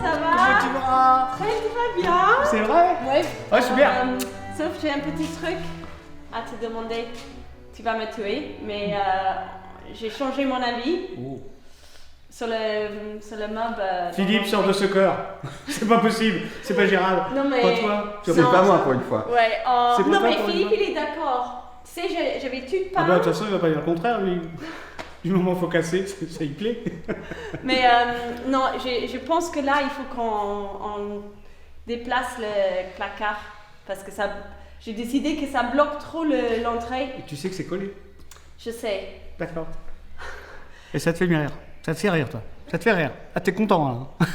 ça va? Comment tu vas? Très bien. C'est vrai? Ouais. Ouais, super. Sauf j'ai un petit truc à te demander. Tu vas me tuer, mais j'ai changé mon avis sur le mob. Philippe, sors de ce corps. C'est pas possible. C'est pas gérable. Non mais. Pas toi. C'est pas moi pour une fois. Ouais. C'est pas non toi mais pour une Philippe, fois. il est d'accord. Tu sais, j'avais tout Ah pas. bah de toute façon, il va pas dire le contraire, lui. Du moment où il faut casser, ça y plaît. Mais non, je pense que là, il faut qu'on déplace le placard parce que ça. J'ai décidé que ça bloque trop l'entrée. Et tu sais que c'est collé. Je sais. D'accord. Et ça te fait bien rire. Ça te fait rire, toi. Ça te fait rire. Ah, t'es content, hein.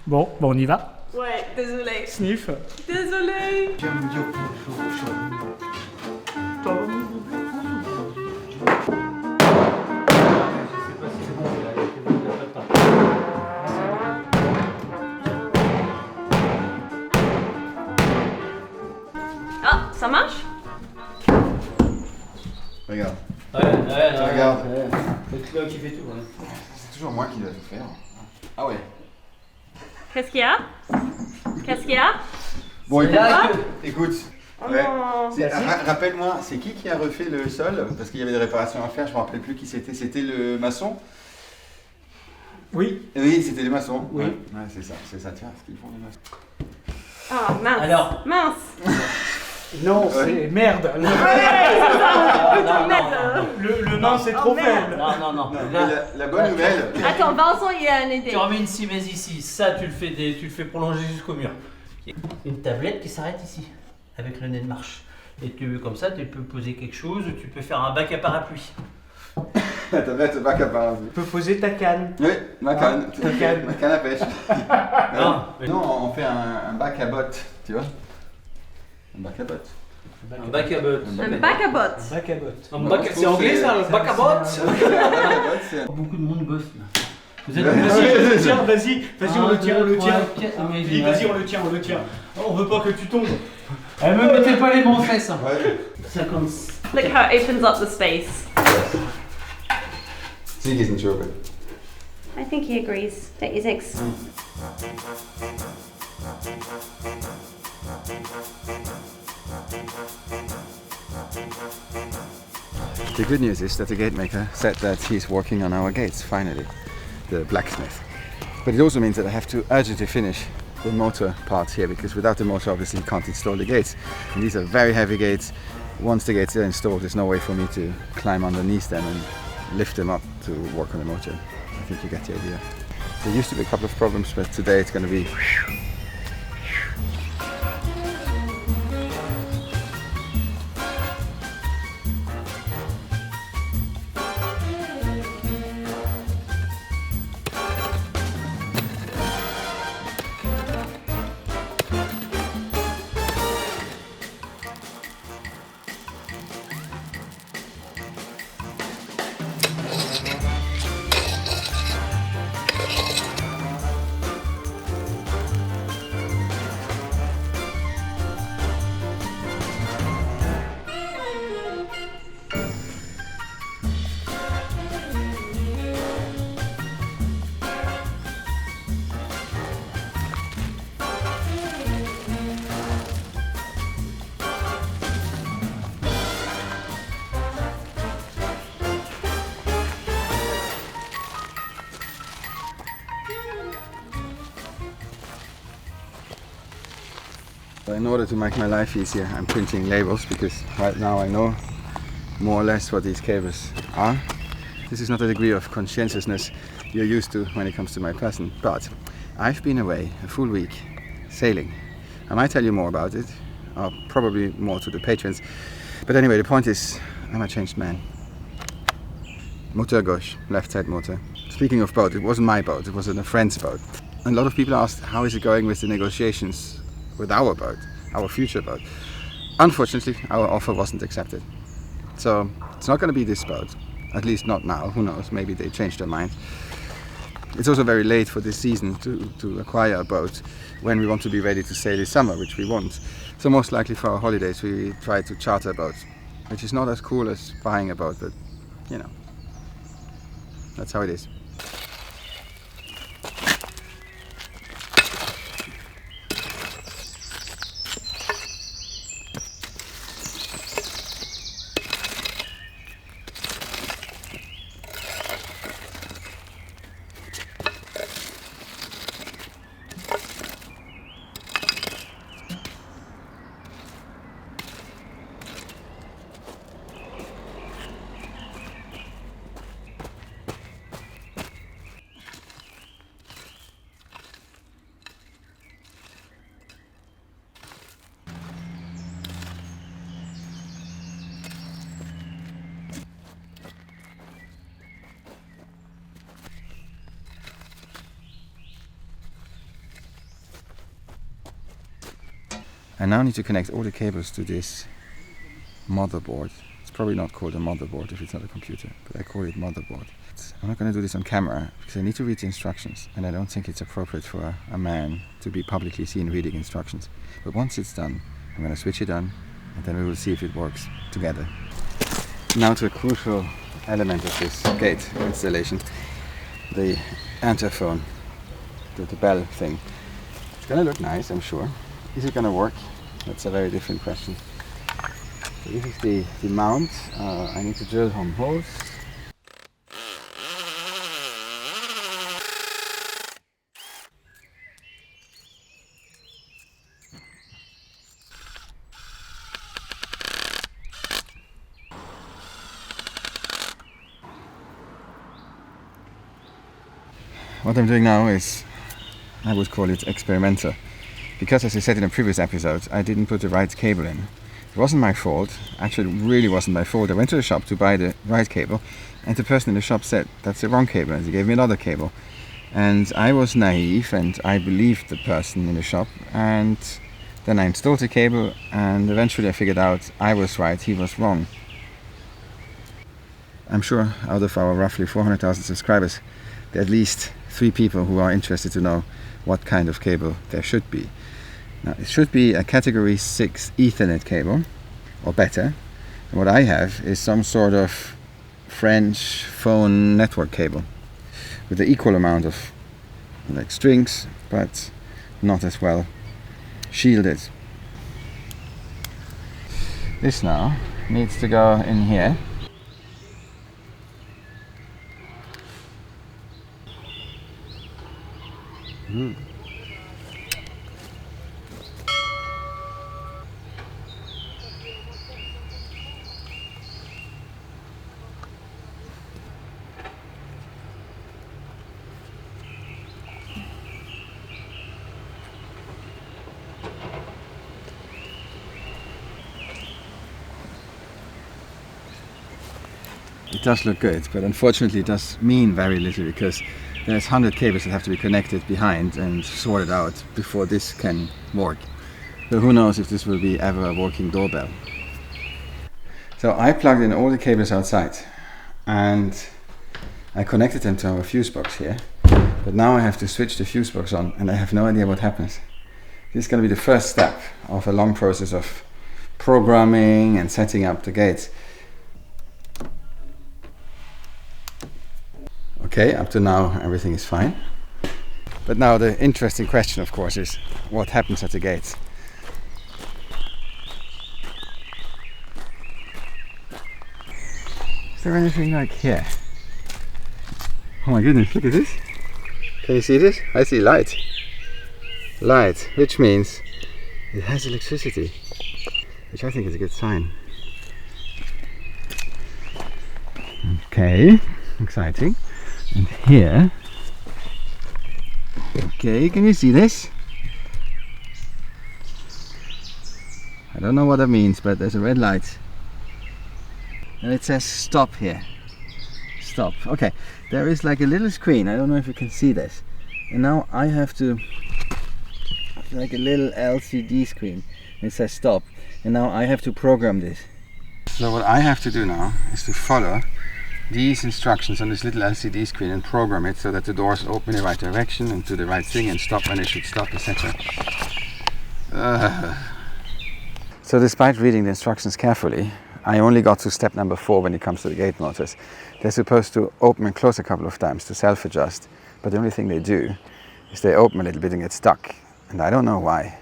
Bon, on y va. Ouais, désolé. Sniff. Désolé. Ah, ça marche? Regarde. Regarde. C'est Claude qui fait tout. C'est toujours moi qui dois tout faire. Ah ouais. Qu'est-ce qu'il y a? Qu'est-ce qu'il y a? Bon, écoute. Oh Ouais. non. Rappelle-moi, c'est qui a refait le sol? Parce qu'il y avait des réparations à faire, je me rappelais plus qui c'était. C'était le maçon? Oui. Oui, c'était les maçons. Oui. Ouais, c'est ça, tiens, ce qu'ils font les maçons. Ah, mince. Alors. Mince. Non, c'est merde. Le non, c'est trop faible. Non. Non, mais la bonne nouvelle. Attends, Vincent, il a une idée. Tu remets une cimèse ici, ça tu le fais prolonger jusqu'au mur. Une tablette qui s'arrête ici, avec le nez de marche. Et comme ça, tu peux poser quelque chose, tu peux faire un bac à parapluie. La tablette bac à parapluie. Tu peux poser ta canne. Oui, ma canne. Ta canne. Ma canne à pêche. Non, on fait un bac à bottes, tu vois. Un bac à bottes. Un bac à bottes. Un bac à bottes. Bac à bottes. Un bac à... C'est anglais ça, le bac à bottes. Un bac à bottes, c'est... Beaucoup de monde bosse là. Vous êtes Vas-y, on le tient. Philippe, vas-y, on le tient. On veut pas que tu tombes. Me mettez pas les mains aux fesses. Ouais. 50. Look how it opens up the space. Sieg ist nicht open. I think he agrees. That is ex. The good news is that the gate maker said that he's working on our gates, finally, the blacksmith. But it also means that I have to urgently finish the motor part here, because without the motor obviously you can't install the gates. And these are very heavy gates. Once the gates are installed, there's no way for me to climb underneath them and lift them up to work on the motor. I think you get the idea. There used to be a couple of problems, but today it's going to be... In order to make my life easier, I'm printing labels, because right now I know more or less what these cables are. This is not a degree of conscientiousness you're used to when it comes to my person, but I've been away a full week sailing. I might tell you more about it, or probably more to the patrons, but anyway, the point is, I'm a changed man. Moteur gauche, left side motor. Speaking of boat, it wasn't my boat, it was a friend's boat. A lot of people asked, how is it going with the negotiations with our boat, our future boat? Unfortunately, our offer wasn't accepted. So it's not going to be this boat, at least not now, who knows, maybe they changed their mind. It's also very late for this season to acquire a boat when we want to be ready to sail this summer, which we want. So most likely for our holidays we try to charter a boat, which is not as cool as buying a boat, but you know, that's how it is. I now need to connect all the cables to this motherboard. It's probably not called a motherboard if it's not a computer, but I call it motherboard. I'm not going to do this on camera because I need to read the instructions, and I don't think it's appropriate for a man to be publicly seen reading instructions. But once it's done, I'm going to switch it on, and then we will see if it works together. Now to a crucial element of this gate installation, the antiphone, the bell thing. It's going to look nice, I'm sure. Is it going to work? That's a very different question. So this is the mount. I need to drill home holes. What I'm doing now is, I would call it experimental. Because as I said in a previous episode, I didn't put the right cable in. It wasn't my fault. Actually, it really wasn't my fault. I went to the shop to buy the right cable, and the person in the shop said, that's the wrong cable, and he gave me another cable. And I was naive, and I believed the person in the shop, and then I installed the cable, and eventually I figured out I was right, he was wrong. I'm sure out of our roughly 400,000 subscribers, there are at least 3 people who are interested to know what kind of cable there should be. Now, it should be a category 6 Ethernet cable, or better. And what I have is some sort of French phone network cable with the equal amount of like strings, but not as well shielded. This now needs to go in here. It does look good, but unfortunately it does mean very little because there's 100 cables that have to be connected behind and sorted out before this can work. So who knows if this will be ever a working doorbell. So I plugged in all the cables outside and I connected them to our fuse box here. But now I have to switch the fuse box on and I have no idea what happens. This is going to be the first step of a long process of programming and setting up the gates. Okay, up to now everything is fine. But now the interesting question, of course, is what happens at the gates? Is there anything like here? Oh my goodness, look at this. Can you see this? I see light. Light, which means it has electricity, which I think is a good sign. Okay, exciting. And here, okay, can you see this? I don't know what that means, but there's a red light. And it says stop here. Stop. Okay, there is like a little screen. I don't know if you can see this. And now I have to, like a little LCD screen. It says stop. And now I have to program this. So what I have to do now is to follow these instructions on this little LCD screen and program it so that the doors open in the right direction and do the right thing and stop when they should stop, etc. So despite reading the instructions carefully, I only got to step number 4 when it comes to the gate motors. They're supposed to open and close a couple of times to self-adjust, but the only thing they do is they open a little bit and get stuck, and I don't know why.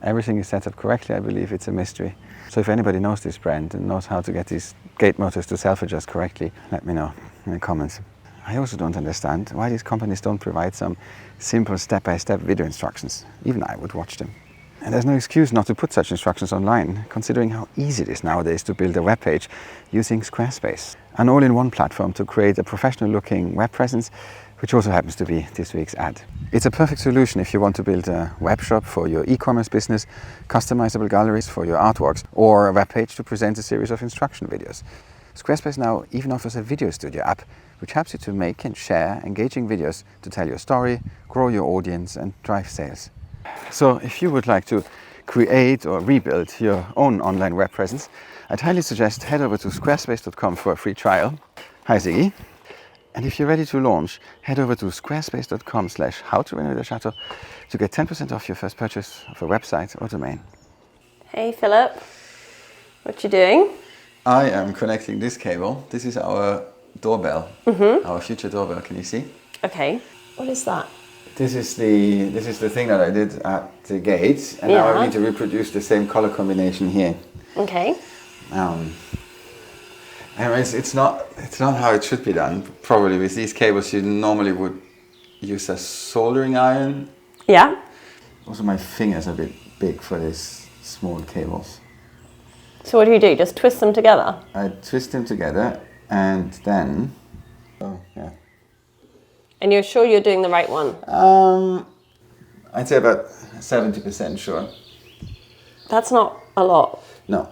Everything is set up correctly. I believe it's a mystery. So if anybody knows this brand and knows how to get these gate motors to self-adjust correctly, let me know in the comments. I also don't understand why these companies don't provide some simple step-by-step video instructions. Even I would watch them. And there's no excuse not to put such instructions online, considering how easy it is nowadays to build a web page using Squarespace. An all-in-one platform to create a professional-looking web presence, which also happens to be this week's ad. It's a perfect solution if you want to build a web shop for your e-commerce business, customizable galleries for your artworks, or a web page to present a series of instruction videos. Squarespace now even offers a video studio app, which helps you to make and share engaging videos to tell your story, grow your audience, and drive sales. So if you would like to create or rebuild your own online web presence, I'd highly suggest head over to squarespace.com for a free trial. Hi Ziggy. And if you're ready to launch, head over to squarespace.com/howtorenovate-a-chateau to get 10% off your first purchase of a website or domain. Hey Philip, what you doing? I am connecting this cable. This is our doorbell, our future doorbell. Can you see? Okay, what is that? This is the thing that I did at the gate, and now I need to reproduce the same color combination here. Okay. Anyways, it's not how it should be done. Probably with these cables, you normally would use a soldering iron. Yeah. Also, my fingers are a bit big for these small cables. So what do? Just twist them together? I twist them together, and then, oh yeah. And you're sure you're doing the right one? I'd say about 70% sure. That's not a lot. No.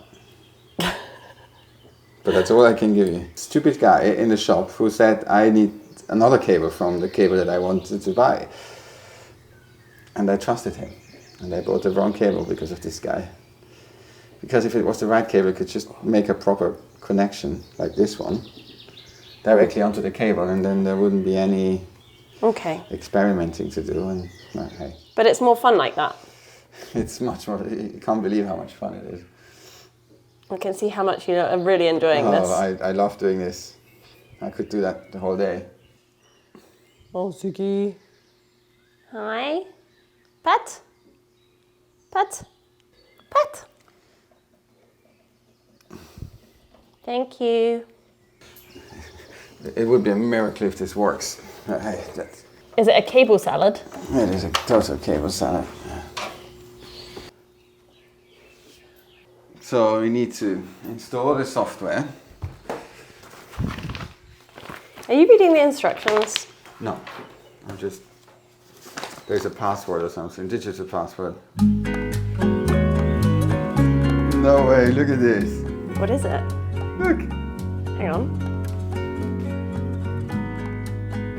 But that's all I can give you. Stupid guy in the shop who said I need another cable from the cable that I wanted to buy. And I trusted him. And I bought the wrong cable because of this guy. Because if it was the right cable, I could just make a proper connection like this one directly onto the cable, and then there wouldn't be any experimenting to do. And hey. But it's more fun like that. It's much more, you can't believe how much fun it is. I can see how much you are really enjoying this. I love doing this. I could do that the whole day. Oh, Ziggy. Hi. Pat? Pat? Pat? Thank you. It would be a miracle if this works. Hey, is it a cable salad? It is a total cable salad. So we need to install the software. Are you reading the instructions? No, there's a password or something, digital password. No way, look at this. What is it? Look. Hang on.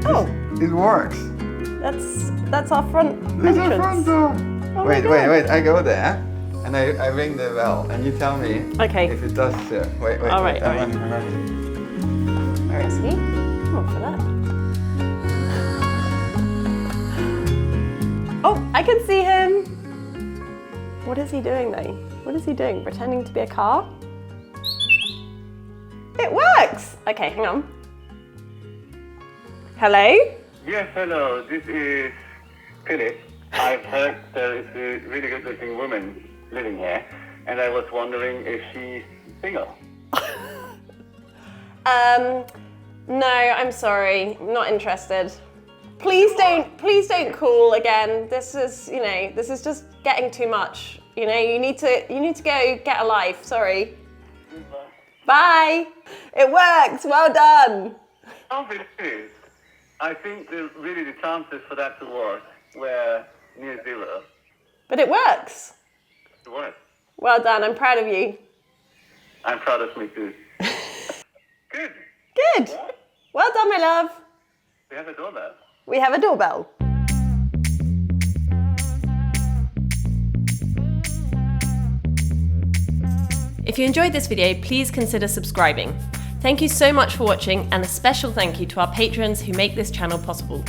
Oh. It works. That's our front There's entrance. our front door. Oh wait, I go there and I ring the bell and you tell me if it does. Wait. All right. I'm running. Where is he? Come on, Philip. Oh, I can see him. What is he doing though? What is he doing? Pretending to be a car? It works! Okay, hang on. Hello? Yes, hello. This is Philip. I've heard there is a really good-looking woman living here, and I was wondering if she's single. No, I'm sorry. Not interested. Please don't call again. This is just getting too much. You need to go get a life. Sorry. Bye. It works. Well done. Obviously, I think the chances for that to work were near zero. But it works. It works. Well done. I'm proud of you. I'm proud of me too. Good. Good. Well done, my love. We have a doorbell. We have a doorbell. If you enjoyed this video, please consider subscribing. Thank you so much for watching, and a special thank you to our patrons who make this channel possible.